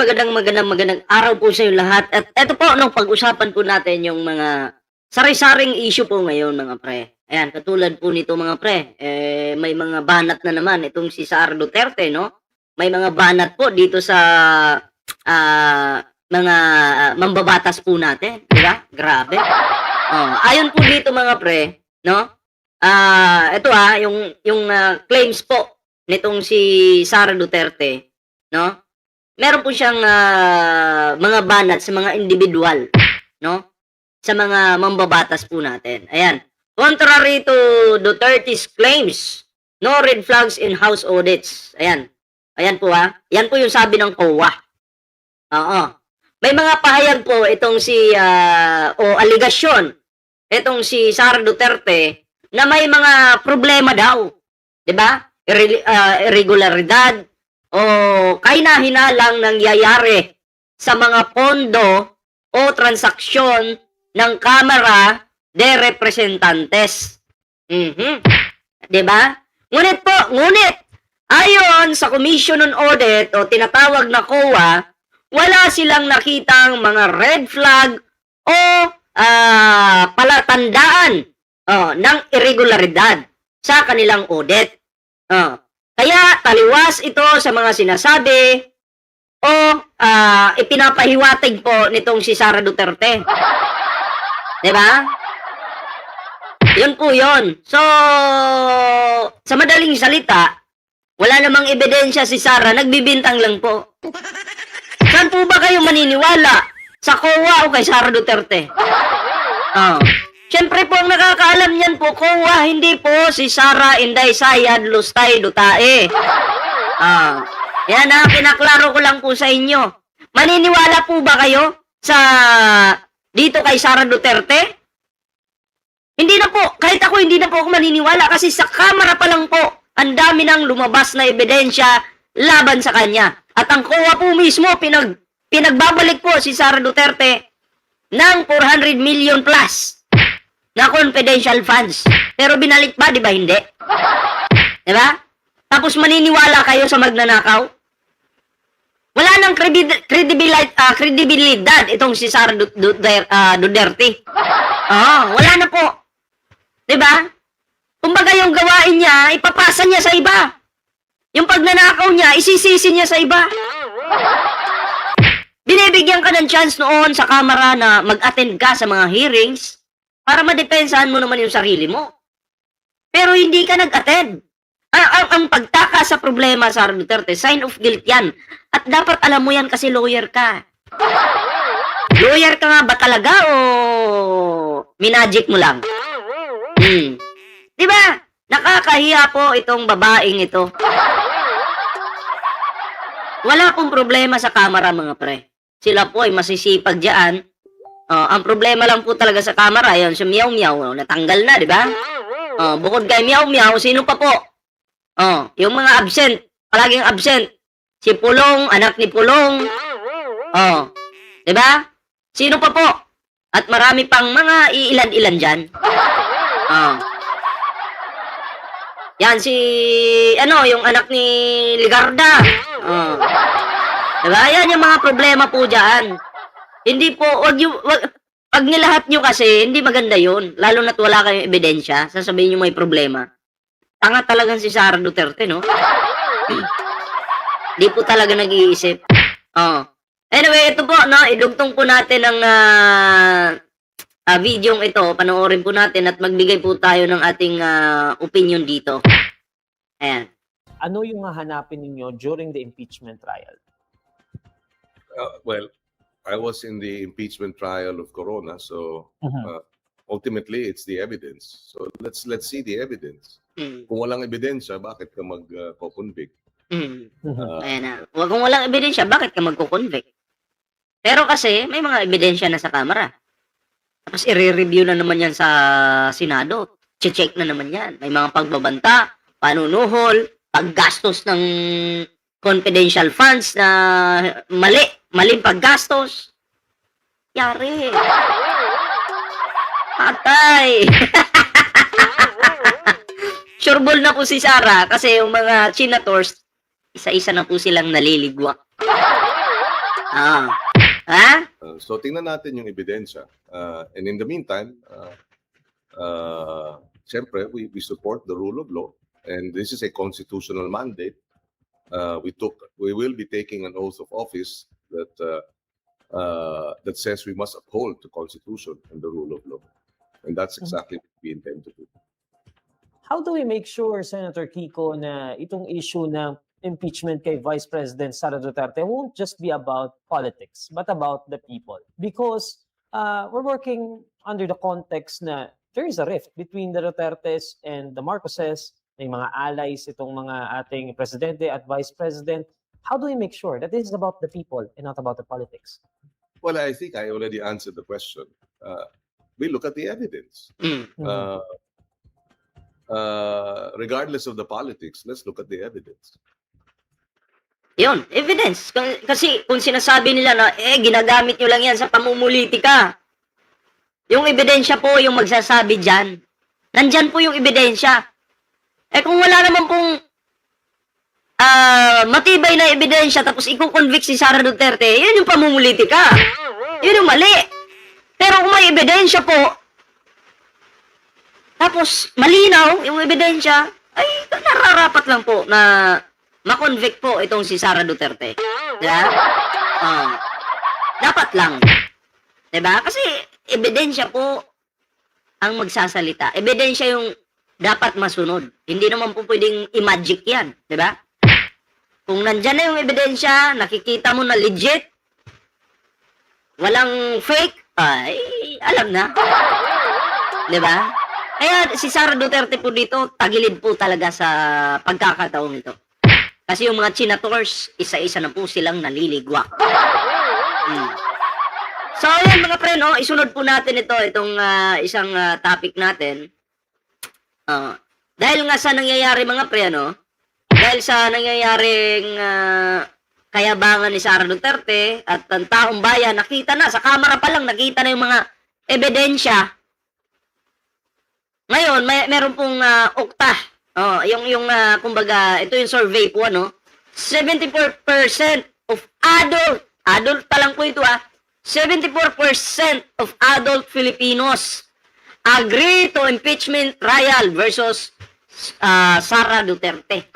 magandang araw po sa inyo lahat. At eto po, pag-usapan po natin yung mga sari-saring issue po ngayon, mga pre. Ayan, katulad po nito, mga pre, may mga banat na naman itong si Sara Duterte, no? May mga banat po dito sa mga mambabatas po natin, di ba? Grabe. Ayon po dito, mga pre, no? Ito yung claims po nitong si Sara Duterte, no? Meron po siyang mga banat sa mga individual, no? Sa mga mambabatas po natin. Ayan. Contrary to Duterte's claims, no red flags in house audits. Ayan. Ayan po Yan po yung sabi ng COA. Oo. May mga pahayag po itong si o aligasyon itong si Sara Duterte na may mga problema daw. 'Di ba? Irregularidad o kahina-hinalang nangyayari sa mga pondo o transaksyon ng Kamara de Representantes. Diba? Ngunit ayon sa Commission on Audit o tinatawag na COA, wala silang nakitang mga red flag o palatandaan ng irregularidad sa kanilang audit. Kaya taliwas ito sa mga sinasabi o ipinapahiwatig po nitong si Sara Duterte. Diba? Yun po yun. So, sa madaling salita, wala namang ebidensya si Sara, nagbibintang lang po. Saan po ba kayo maniniwala? Sa COA o kay Sara Duterte? Siyempre po, ang nakakaalam niyan po, COA, hindi po si Sara Inday Sayad Lustay Dutae. Yan kinaklaro ko lang po sa inyo. Maniniwala po ba kayo sa dito kay Sara Duterte? Hindi na po, kahit ako hindi na po ako maniniwala kasi sa Kamara pa lang po, ang dami nang lumabas na ebidensya laban sa kanya. At ang COA po mismo, pinagbabalik po si Sara Duterte ng 400 million plus na confidential funds. Pero binalik ba, di ba hindi? Di ba? Tapos maniniwala kayo sa magnanakaw? Wala nang kredibilidad itong si Sara Duterte. Wala na po. Di ba? Kumbaga yung gawain niya, ipapasa niya sa iba. Yung pagnanakaw niya, isisisi niya sa iba. Binibigyan ka ng chance noon sa Kamara na mag-attend ka sa mga hearings para madepensahan mo naman yung sarili mo. Pero hindi ka nag-attend. Ang pagtaka sa problema, Sara Duterte, sign of guilt yan. At dapat alam mo yan kasi lawyer ka. Lawyer ka nga ba talaga o minagic mo lang? Diba? Nakakahiya po itong babaeng ito. Wala pong problema sa Kamara, mga pre. Sila po ay masisipag dyan. Ang problema lang po talaga sa Kamara, yun, si Meow Meow, natanggal na, di ba? Bukod kay Meow Meow, sino pa po? Yung mga absent, palaging absent. Si Pulong, anak ni Pulong. Di ba? Sino pa po? At marami pang mga iilan-ilan dyan. Yan si, yung anak ni Ligarda. Diba? Yan yung mga problema po dyan. Hindi po, pag nilahat nyo kasi, hindi maganda yun. Lalo na't wala kayong ebidensya, sasabihin nyo may problema. Tanga talagang si Sara Duterte, no? Hindi po talaga nag-iisip. Anyway, ito po, no? Idugtong po natin ang video ito. Panoorin po natin at magbigay po tayo ng ating opinion dito. Ayan. Ano yung hahanapin ninyo during the impeachment trial? Well, I was in the impeachment trial of Corona, so ultimately it's the evidence. So let's see the evidence. Kung walang ebidensya, bakit ka mag-convict? Ayan na. Kung walang ebidensya, bakit ka magko-convict? Pero kasi may mga ebidensya na sa Kamara. Tapos i-review na naman yan sa Senado. Check na naman yan. May mga pagbabanta, panunuhol, paggastos ng confidential funds na maling paggastos. Yari. Patay. Sureball na po si Sara kasi yung mga senators, isa-isa na po silang naliligwak. Ah. Ha? So tingnan natin yung ebidensya. And in the meantime, siyempre, we support the rule of law. And this is a constitutional mandate. We will be taking an oath of office that says we must uphold the Constitution and the rule of law. And that's exactly what we intend to do. How do we make sure, Senator Kiko, na itong issue ng impeachment kay Vice President Sara Duterte won't just be about politics, but about the people? Because we're working under the context na there is a rift between the Dutertes and the Marcoses, may mga allies itong mga ating presidente at vice president. How do we make sure that this is about the people and not about the politics? Well, I think I already answered the question. We look at the evidence. Regardless of the politics, let's look at the evidence. Yun, evidence. Kasi kung sinasabi nila na, ginagamit nyo lang yan sa pamumulitika. Yung ebidensya po yung magsasabi dyan. Nandyan po yung ebidensya. Kung wala naman pong matibay na ebidensya tapos i-convict si Sara Duterte, yun yung pamumulitika. Yun yung mali. Pero kung may ebidensya po, tapos malinaw yung ebidensya, ay nararapat lang po na ma-convict po itong si Sara Duterte. Diba? Dapat lang. Diba? Kasi ebidensya po ang magsasalita. Ebidensya yung dapat masunod. Hindi naman po pwedeng i-magic yan. Diba? Kung nandyan na yung ebidensya, nakikita mo na legit, walang fake, ay alam na. Diba? Kaya si Sara Duterte po dito, tagilid po talaga sa pagkakataong ito. Kasi yung mga senators, isa-isa na po silang naliligwa. So, ayan mga pre, no? Isunod po natin itong isang topic natin. Dahil nga sa nangyayari mga pre, no? Dahil sa nangyayaring kayabangan ni Sara Duterte at ang taong bayan, nakita na, sa kamera pa lang, nakita na yung mga ebidensya. Ngayon, meron pong okta. Kumbaga, ito yung survey po, 74% of adult pa lang po ito, 74% of adult Filipinos agree to impeachment trial versus Sara Duterte.